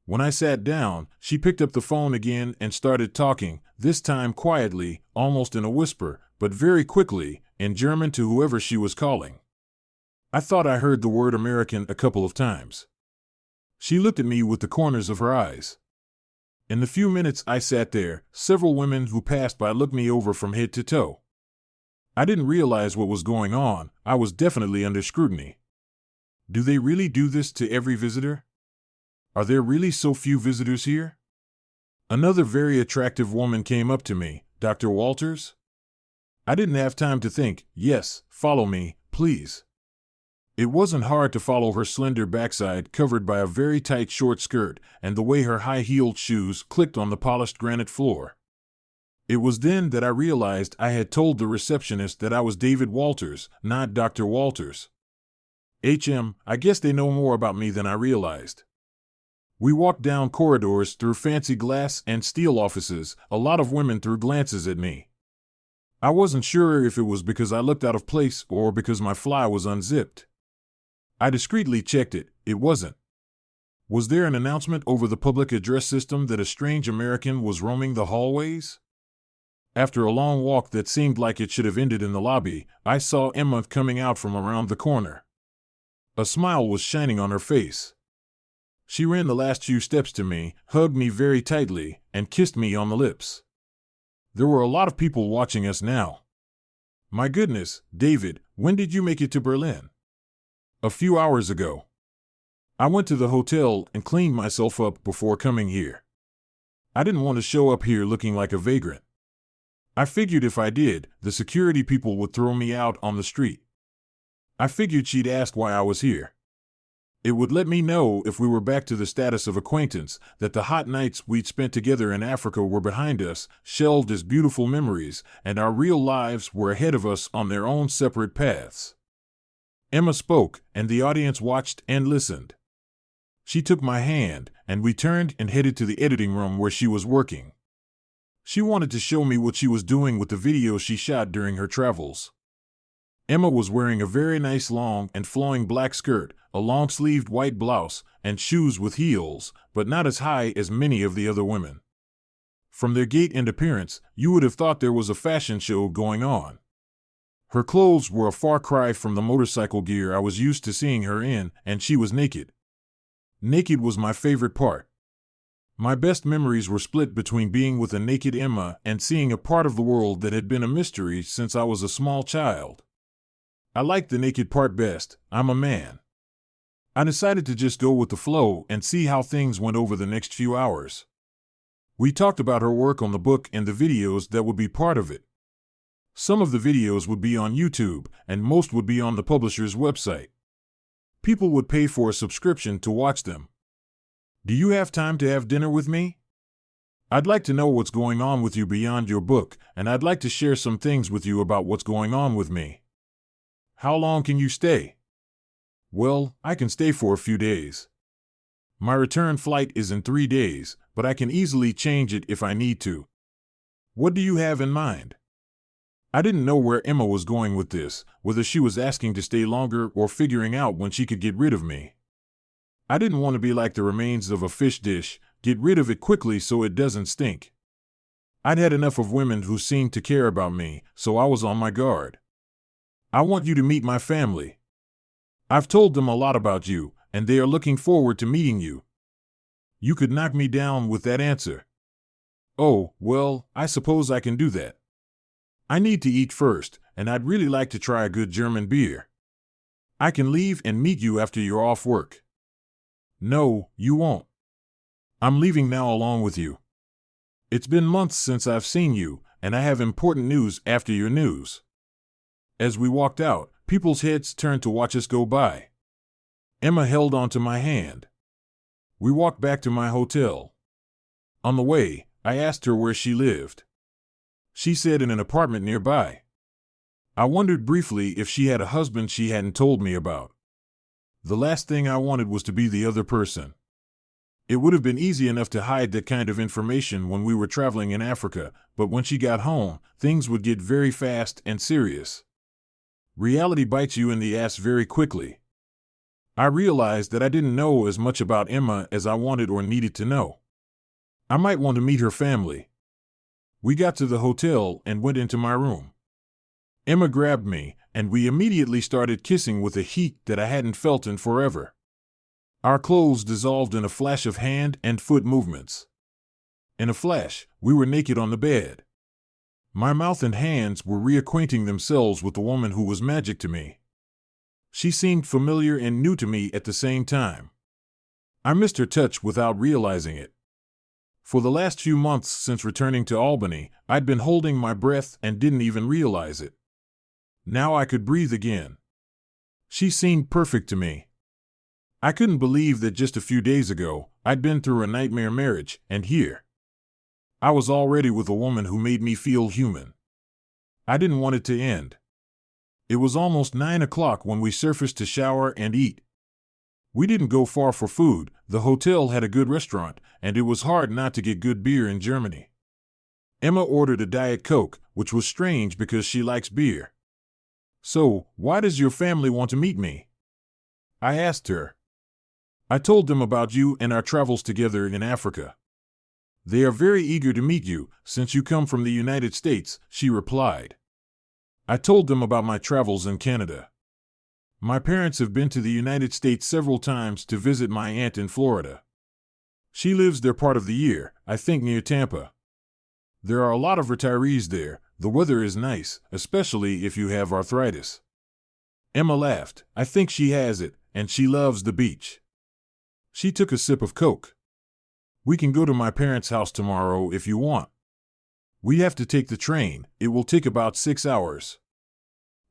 When I sat down, she picked up the phone again and started talking, this time quietly, almost in a whisper, but very quickly, in German to whoever she was calling. I thought I heard the word American a couple of times. She looked at me with the corners of her eyes. In the few minutes I sat there, several women who passed by looked me over from head to toe. I didn't realize what was going on. I was definitely under scrutiny. Do they really do this to every visitor? Are there really so few visitors here? Another very attractive woman came up to me. Dr. Walters? I didn't have time to think. Yes, follow me, please. It wasn't hard to follow her slender backside covered by a very tight short skirt and the way her high-heeled shoes clicked on the polished granite floor. It was then that I realized I had told the receptionist that I was David Walters, not Dr. Walters. I guess they know more about me than I realized. We walked down corridors through fancy glass and steel offices. A lot of women threw glances at me. I wasn't sure if it was because I looked out of place or because my fly was unzipped. I discreetly checked it. It wasn't. Was there an announcement over the public address system that a strange American was roaming the hallways? After a long walk that seemed like it should have ended in the lobby, I saw Emma coming out from around the corner. A smile was shining on her face. She ran the last few steps to me, hugged me very tightly, and kissed me on the lips. There were a lot of people watching us now. My goodness, David, when did you make it to Berlin? A few hours ago. I went to the hotel and cleaned myself up before coming here. I didn't want to show up here looking like a vagrant. I figured if I did, the security people would throw me out on the street. I figured she'd ask why I was here. It would let me know if we were back to the status of acquaintance, that the hot nights we'd spent together in Africa were behind us, shelved as beautiful memories, and our real lives were ahead of us on their own separate paths. Emma spoke, and the audience watched and listened. She took my hand, and we turned and headed to the editing room where she was working. She wanted to show me what she was doing with the videos she shot during her travels. Emma was wearing a very nice long and flowing black skirt, a long-sleeved white blouse, and shoes with heels, but not as high as many of the other women. From their gait and appearance, you would have thought there was a fashion show going on. Her clothes were a far cry from the motorcycle gear I was used to seeing her in, and she was naked. Naked was my favorite part. My best memories were split between being with a naked Emma and seeing a part of the world that had been a mystery since I was a small child. I liked the naked part best. I'm a man. I decided to just go with the flow and see how things went over the next few hours. We talked about her work on the book and the videos that would be part of it. Some of the videos would be on YouTube, and most would be on the publisher's website. People would pay for a subscription to watch them. Do you have time to have dinner with me? I'd like to know what's going on with you beyond your book, and I'd like to share some things with you about what's going on with me. How long can you stay? Well, I can stay for a few days. My return flight is in 3 days, but I can easily change it if I need to. What do you have in mind? I didn't know where Emma was going with this, whether she was asking to stay longer or figuring out when she could get rid of me. I didn't want to be like the remains of a fish dish, get rid of it quickly so it doesn't stink. I'd had enough of women who seemed to care about me, so I was on my guard. I want you to meet my family. I've told them a lot about you, and they are looking forward to meeting you. You could knock me down with that answer. Oh, well, I suppose I can do that. I need to eat first, and I'd really like to try a good German beer. I can leave and meet you after you're off work. No, you won't. I'm leaving now along with you. It's been months since I've seen you, and I have important news after your news. As we walked out, people's heads turned to watch us go by. Emma held onto my hand. We walked back to my hotel. On the way, I asked her where she lived. She said in an apartment nearby. I wondered briefly if she had a husband she hadn't told me about. The last thing I wanted was to be the other person. It would have been easy enough to hide that kind of information when we were traveling in Africa, but when she got home, things would get very fast and serious. Reality bites you in the ass very quickly. I realized that I didn't know as much about Emma as I wanted or needed to know. I might want to meet her family. We got to the hotel and went into my room. Emma grabbed me, and we immediately started kissing with a heat that I hadn't felt in forever. Our clothes dissolved in a flash of hand and foot movements. In a flash, we were naked on the bed. My mouth and hands were reacquainting themselves with the woman who was magic to me. She seemed familiar and new to me at the same time. I missed her touch without realizing it. For the last few months since returning to Albany, I'd been holding my breath and didn't even realize it. Now I could breathe again. She seemed perfect to me. I couldn't believe that just a few days ago, I'd been through a nightmare marriage, and here I was already with a woman who made me feel human. I didn't want it to end. It was almost 9 o'clock when we surfaced to shower and eat. We didn't go far for food. The hotel had a good restaurant, and it was hard not to get good beer in Germany. Emma ordered a Diet Coke, which was strange because she likes beer. "So, why does your family want to meet me?" I asked her. "I told them about you and our travels together in Africa. They are very eager to meet you, since you come from the United States," she replied. I told them about my travels in Canada. My parents have been to the United States several times to visit my aunt in Florida. She lives there part of the year, I think near Tampa. There are a lot of retirees there. The weather is nice, especially if you have arthritis. Emma laughed. I think she has it, and she loves the beach. She took a sip of Coke. "We can go to my parents' house tomorrow if you want. We have to take the train. It will take about 6 hours."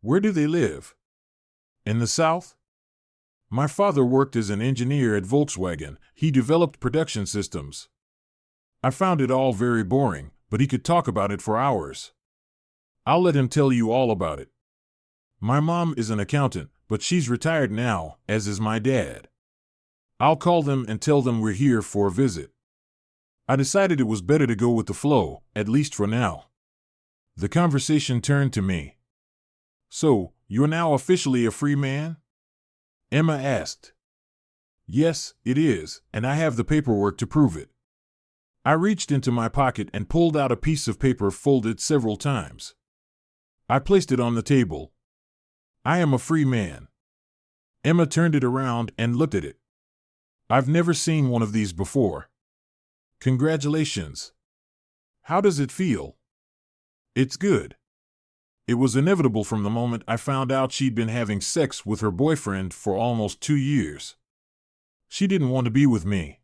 "Where do they live?" "In the South." "My father worked as an engineer at Volkswagen. He developed production systems. I found it all very boring, but he could talk about it for hours. I'll let him tell you all about it. My mom is an accountant, but she's retired now, as is my dad. I'll call them and tell them we're here for a visit." I decided it was better to go with the flow, at least for now. The conversation turned to me. "So, you're now officially a free man?" Emma asked. "Yes, it is, and I have the paperwork to prove it." I reached into my pocket and pulled out a piece of paper folded several times. I placed it on the table. "I am a free man." Emma turned it around and looked at it. "I've never seen one of these before." "Congratulations." "How does it feel?" "It's good." It was inevitable from the moment I found out she'd been having sex with her boyfriend for almost 2 years. She didn't want to be with me.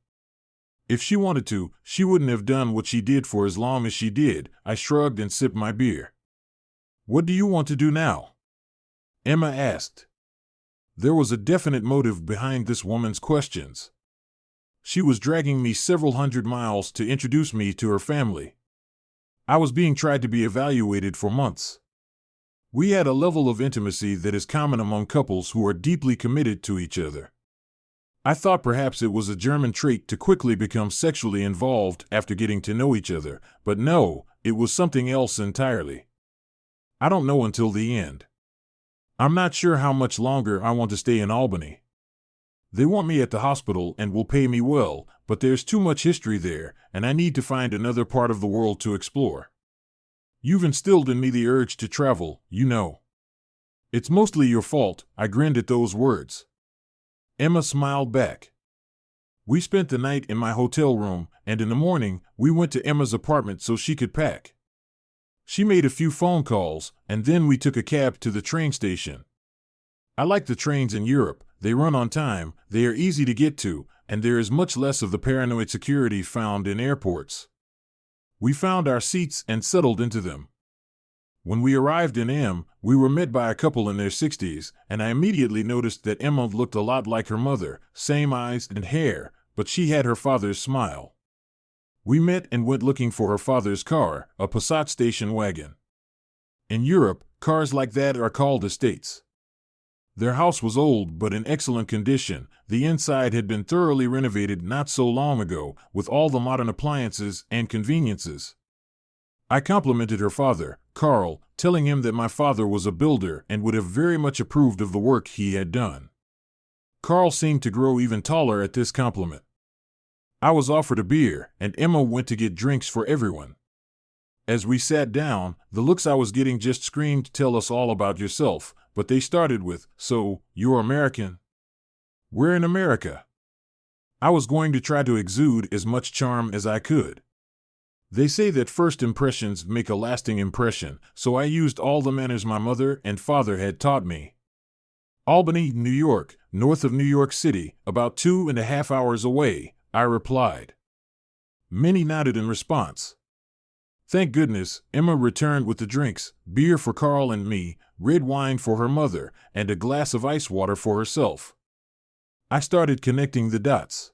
If she wanted to, she wouldn't have done what she did for as long as she did. I shrugged and sipped my beer. "What do you want to do now?" Emma asked. There was a definite motive behind this woman's questions. She was dragging me several hundred miles to introduce me to her family. I was being tried to be evaluated for months. We had a level of intimacy that is common among couples who are deeply committed to each other. I thought perhaps it was a German trait to quickly become sexually involved after getting to know each other, but no, it was something else entirely. I don't know until the end. I'm not sure how much longer I want to stay in Albany. They want me at the hospital and will pay me well, but there's too much history there, and I need to find another part of the world to explore. You've instilled in me the urge to travel, you know. It's mostly your fault. I grinned at those words. Emma smiled back. We spent the night in my hotel room, and in the morning, we went to Emma's apartment so she could pack. She made a few phone calls, and then we took a cab to the train station. I like the trains in Europe. They run on time, they are easy to get to, and there is much less of the paranoid security found in airports. We found our seats and settled into them. When we arrived in M, we were met by a couple in their 60s, and I immediately noticed that Emma looked a lot like her mother, same eyes and hair, but she had her father's smile. We met and went looking for her father's car, a Passat station wagon. In Europe, cars like that are called estates. Their house was old but in excellent condition. The inside had been thoroughly renovated not so long ago, with all the modern appliances and conveniences. I complimented her father, Carl, telling him that my father was a builder and would have very much approved of the work he had done. Carl seemed to grow even taller at this compliment. I was offered a beer, and Emma went to get drinks for everyone. As we sat down, the looks I was getting just screamed, "Tell us all about yourself," but they started with, "So, you're American?" "We're in America." I was going to try to exude as much charm as I could. They say that first impressions make a lasting impression, so I used all the manners my mother and father had taught me. "Albany, New York, north of New York City, about 2.5 hours away," I replied. Many nodded in response. Thank goodness, Emma returned with the drinks, beer for Carl and me, red wine for her mother, and a glass of ice water for herself. I started connecting the dots.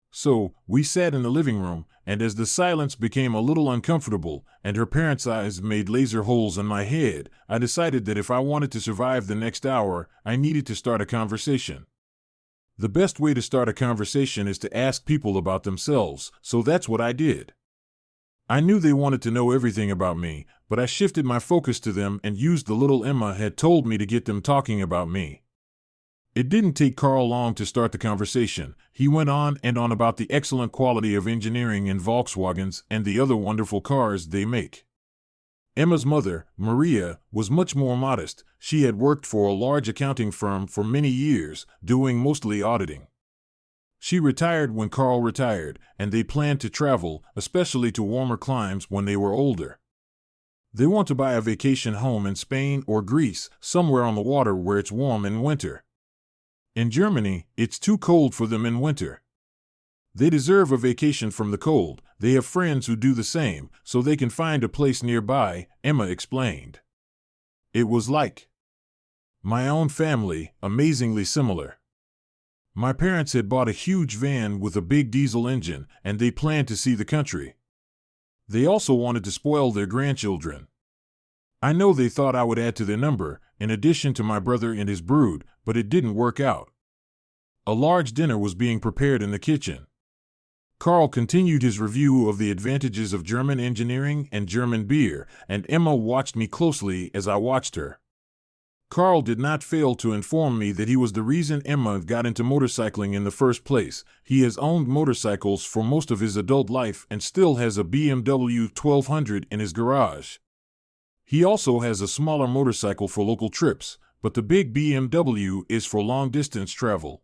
So, we sat in the living room, and as the silence became a little uncomfortable, and her parents' eyes made laser holes in my head, I decided that if I wanted to survive the next hour, I needed to start a conversation. The best way to start a conversation is to ask people about themselves, so that's what I did. I knew they wanted to know everything about me, but I shifted my focus to them and used the little Emma had told me to get them talking about me. It didn't take Carl long to start the conversation. He went on and on about the excellent quality of engineering in Volkswagens and the other wonderful cars they make. Emma's mother, Maria, was much more modest. She had worked for a large accounting firm for many years, doing mostly auditing. She retired when Carl retired, and they planned to travel, especially to warmer climes when they were older. They want to buy a vacation home in Spain or Greece, somewhere on the water where it's warm in winter. In Germany, it's too cold for them in winter. They deserve a vacation from the cold. They have friends who do the same, so they can find a place nearby, Emma explained. It was like my own family, amazingly similar. My parents had bought a huge van with a big diesel engine, and they planned to see the country. They also wanted to spoil their grandchildren. I know they thought I would add to their number, in addition to my brother and his brood, but it didn't work out. A large dinner was being prepared in the kitchen. Carl continued his review of the advantages of German engineering and German beer, and Emma watched me closely as I watched her. Carl did not fail to inform me that he was the reason Emma got into motorcycling in the first place. He has owned motorcycles for most of his adult life and still has a BMW 1200 in his garage. He also has a smaller motorcycle for local trips, but the big BMW is for long-distance travel.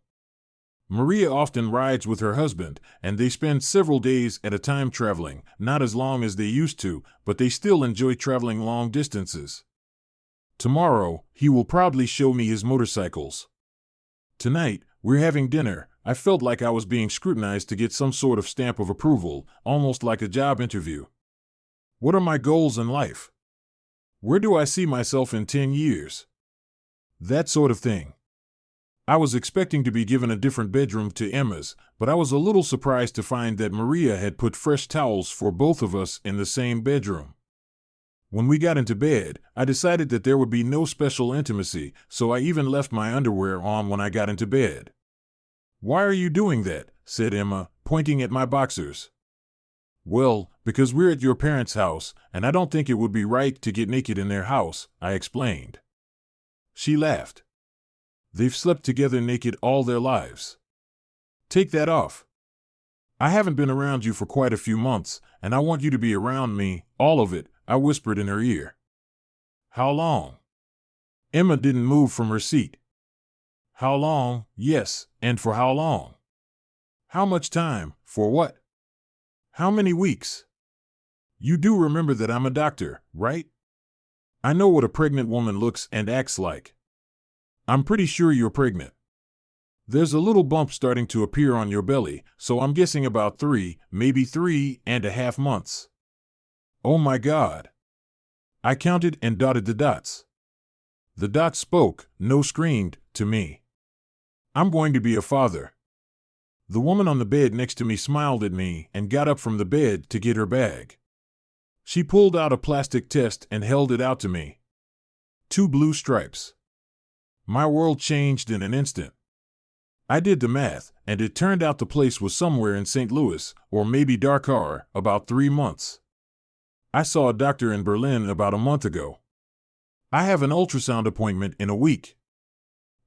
Maria often rides with her husband, and they spend several days at a time traveling, not as long as they used to, but they still enjoy traveling long distances. Tomorrow, he will proudly show me his motorcycles. Tonight, we're having dinner. I felt like I was being scrutinized to get some sort of stamp of approval, almost like a job interview. What are my goals in life? Where do I see myself in 10 years? That sort of thing. I was expecting to be given a different bedroom to Emma's, but I was a little surprised to find that Maria had put fresh towels for both of us in the same bedroom. When we got into bed, I decided that there would be no special intimacy, so I even left my underwear on when I got into bed. "Why are you doing that?" said Emma, pointing at my boxers. "Well, because we're at your parents' house, and I don't think it would be right to get naked in their house," I explained. She laughed. "They've slept together naked all their lives. Take that off. I haven't been around you for quite a few months, and I want you to be around me, all of it," I whispered in her ear. "How long?" Emma didn't move from her seat. "How long? Yes, and for how long? How much time? For what? How many weeks? You do remember that I'm a doctor, right? I know what a pregnant woman looks and acts like. I'm pretty sure you're pregnant. There's a little bump starting to appear on your belly, so I'm guessing about 3, maybe 3.5 months. Oh my God." I counted and dotted the dots. The dots spoke, no screamed, to me. I'm going to be a father. The woman on the bed next to me smiled at me and got up from the bed to get her bag. She pulled out a plastic test and held it out to me. 2 blue stripes. My world changed in an instant. I did the math, and it turned out the place was somewhere in St. Louis, or maybe Dakar, about 3 months. I saw a doctor in Berlin about a month ago. I have an ultrasound appointment in a week.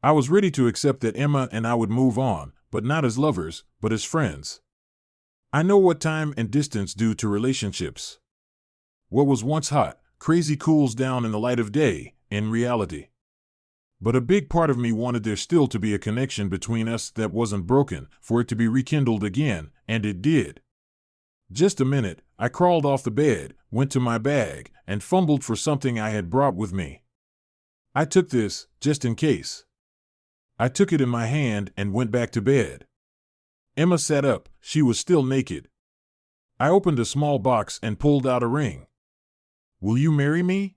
I was ready to accept that Emma and I would move on, but not as lovers, but as friends. I know what time and distance do to relationships. What was once hot, crazy cools down in the light of day, in reality. But a big part of me wanted there still to be a connection between us that wasn't broken, for it to be rekindled again, and it did. Just a minute, I crawled off the bed, went to my bag, and fumbled for something I had brought with me. I took this, just in case. I took it in my hand and went back to bed. Emma sat up. She was still naked. I opened a small box and pulled out a ring. "Will you marry me?"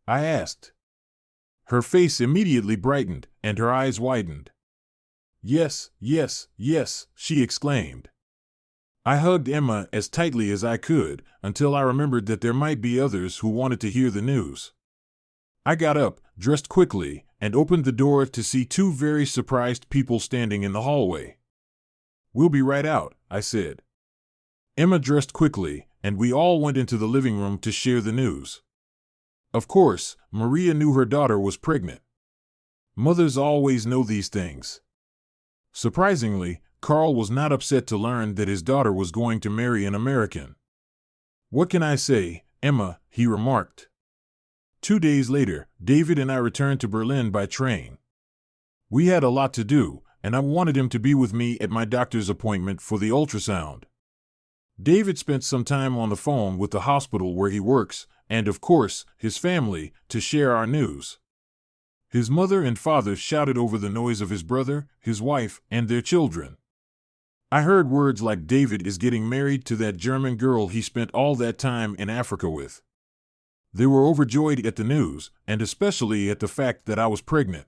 I asked. Her face immediately brightened, and her eyes widened. "Yes, yes, yes," she exclaimed. I hugged Emma as tightly as I could, until I remembered that there might be others who wanted to hear the news. I got up, dressed quickly, and opened the door to see two very surprised people standing in the hallway. "We'll be right out," I said. Emma dressed quickly, and we all went into the living room to share the news. Of course, Maria knew her daughter was pregnant. Mothers always know these things. Surprisingly, Carl was not upset to learn that his daughter was going to marry an American. "What can I say, Emma?" he remarked. 2 days later, David and I returned to Berlin by train. We had a lot to do, and I wanted him to be with me at my doctor's appointment for the ultrasound. David spent some time on the phone with the hospital where he works, and of course, his family, to share our news. His mother and father shouted over the noise of his brother, his wife, and their children. I heard words like David is getting married to that German girl he spent all that time in Africa with. They were overjoyed at the news, and especially at the fact that I was pregnant.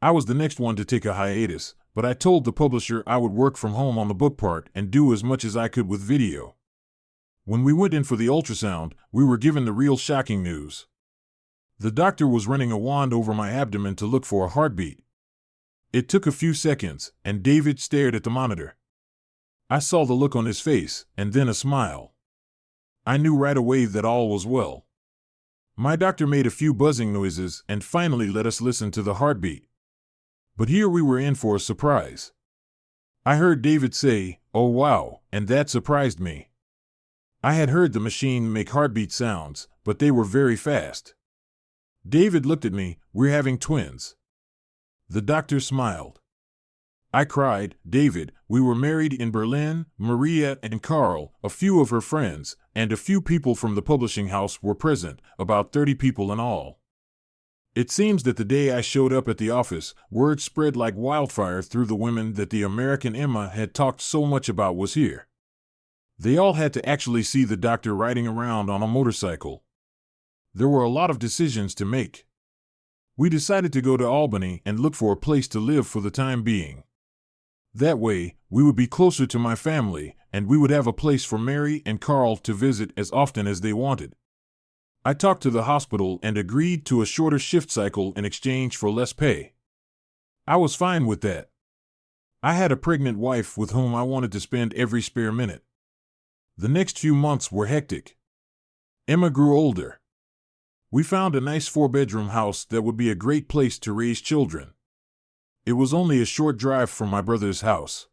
I was the next one to take a hiatus, but I told the publisher I would work from home on the book part and do as much as I could with video. When we went in for the ultrasound, we were given the real shocking news. The doctor was running a wand over my abdomen to look for a heartbeat. It took a few seconds, and David stared at the monitor. I saw the look on his face, and then a smile. I knew right away that all was well. My doctor made a few buzzing noises and finally let us listen to the heartbeat. But here we were in for a surprise. I heard David say, "Oh wow," and that surprised me. I had heard the machine make heartbeat sounds, but they were very fast. David looked at me. "We're having twins." The doctor smiled. I cried, "David, we were married in Berlin. Maria and Carl, a few of her friends, and a few people from the publishing house were present, about 30 people in all." It seems that the day I showed up at the office, word spread like wildfire through the women that the American Emma had talked so much about was here. They all had to actually see the doctor riding around on a motorcycle. There were a lot of decisions to make. We decided to go to Albany and look for a place to live for the time being. That way, we would be closer to my family, and we would have a place for Mary and Carl to visit as often as they wanted. I talked to the hospital and agreed to a shorter shift cycle in exchange for less pay. I was fine with that. I had a pregnant wife with whom I wanted to spend every spare minute. The next few months were hectic. Emma grew older. We found a nice 4-bedroom house that would be a great place to raise children. It was only a short drive from my brother's house.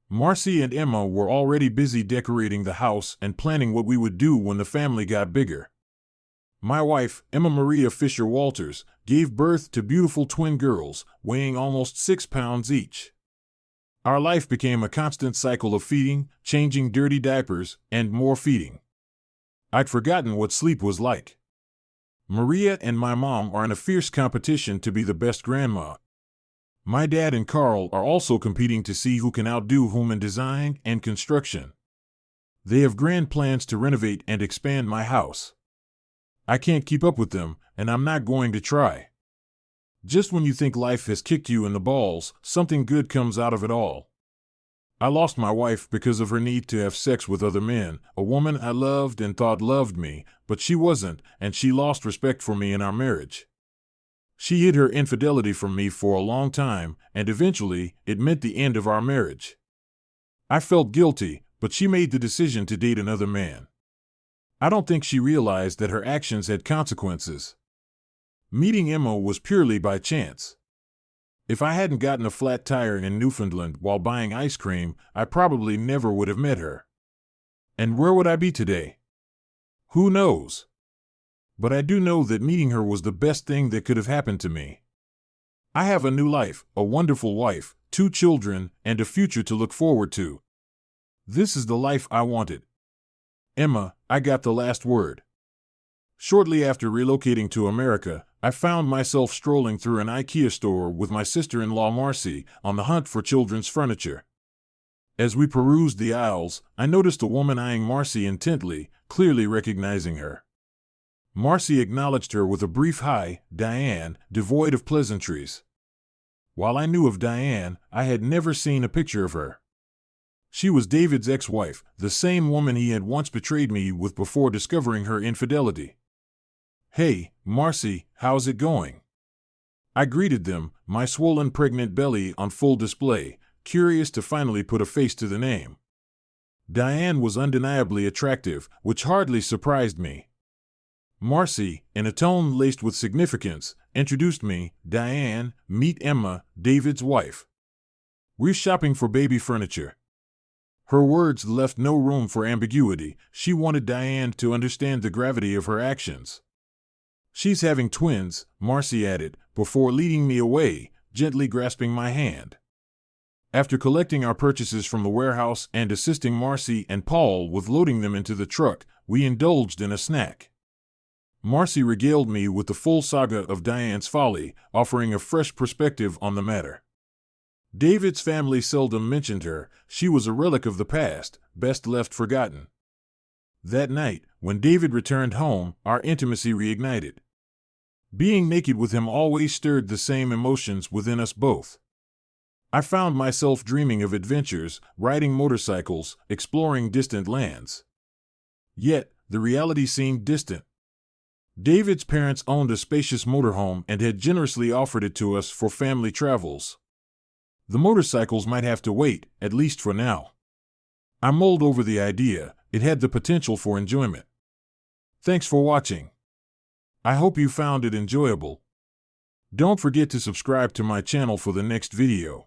Marcy and Emma were already busy decorating the house and planning what we would do when the family got bigger. My wife, Emma Maria Fisher Walters, gave birth to beautiful twin girls, weighing almost 6 pounds each. Our life became a constant cycle of feeding, changing dirty diapers, and more feeding. I'd forgotten what sleep was like. Maria and my mom are in a fierce competition to be the best grandma. My dad and Carl are also competing to see who can outdo whom in design and construction. They have grand plans to renovate and expand my house. I can't keep up with them, and I'm not going to try. Just when you think life has kicked you in the balls, something good comes out of it all. I lost my wife because of her need to have sex with other men, a woman I loved and thought loved me, but she wasn't, and she lost respect for me in our marriage. She hid her infidelity from me for a long time, and eventually, it meant the end of our marriage. I felt guilty, but she made the decision to date another man. I don't think she realized that her actions had consequences. Meeting Emma was purely by chance. If I hadn't gotten a flat tire in Newfoundland while buying ice cream, I probably never would have met her. And where would I be today? Who knows? But I do know that meeting her was the best thing that could have happened to me. I have a new life, a wonderful wife, 2 children, and a future to look forward to. This is the life I wanted. Emma, I got the last word. Shortly after relocating to America, I found myself strolling through an IKEA store with my sister-in-law Marcy on the hunt for children's furniture. As we perused the aisles, I noticed a woman eyeing Marcy intently, clearly recognizing her. Marcy acknowledged her with a brief "Hi, Diane," devoid of pleasantries. While I knew of Diane, I had never seen a picture of her. She was David's ex-wife, the same woman he had once betrayed me with before discovering her infidelity. "Hey, Marcy, how's it going?" I greeted them, my swollen pregnant belly on full display, curious to finally put a face to the name. Diane was undeniably attractive, which hardly surprised me. Marcy, in a tone laced with significance, introduced me. "Diane, meet Emma, David's wife. We're shopping for baby furniture." Her words left no room for ambiguity. She wanted Diane to understand the gravity of her actions. "She's having twins," Marcy added, before leading me away, gently grasping my hand. After collecting our purchases from the warehouse and assisting Marcy and Paul with loading them into the truck, we indulged in a snack. Marcy regaled me with the full saga of Diane's folly, offering a fresh perspective on the matter. David's family seldom mentioned her. She was a relic of the past, best left forgotten. That night, when David returned home, our intimacy reignited. Being naked with him always stirred the same emotions within us both. I found myself dreaming of adventures, riding motorcycles, exploring distant lands. Yet, the reality seemed distant. David's parents owned a spacious motorhome and had generously offered it to us for family travels. The motorcycles might have to wait, at least for now. I mulled over the idea. It had the potential for enjoyment. Thanks for watching. I hope you found it enjoyable. Don't forget to subscribe to my channel for the next video.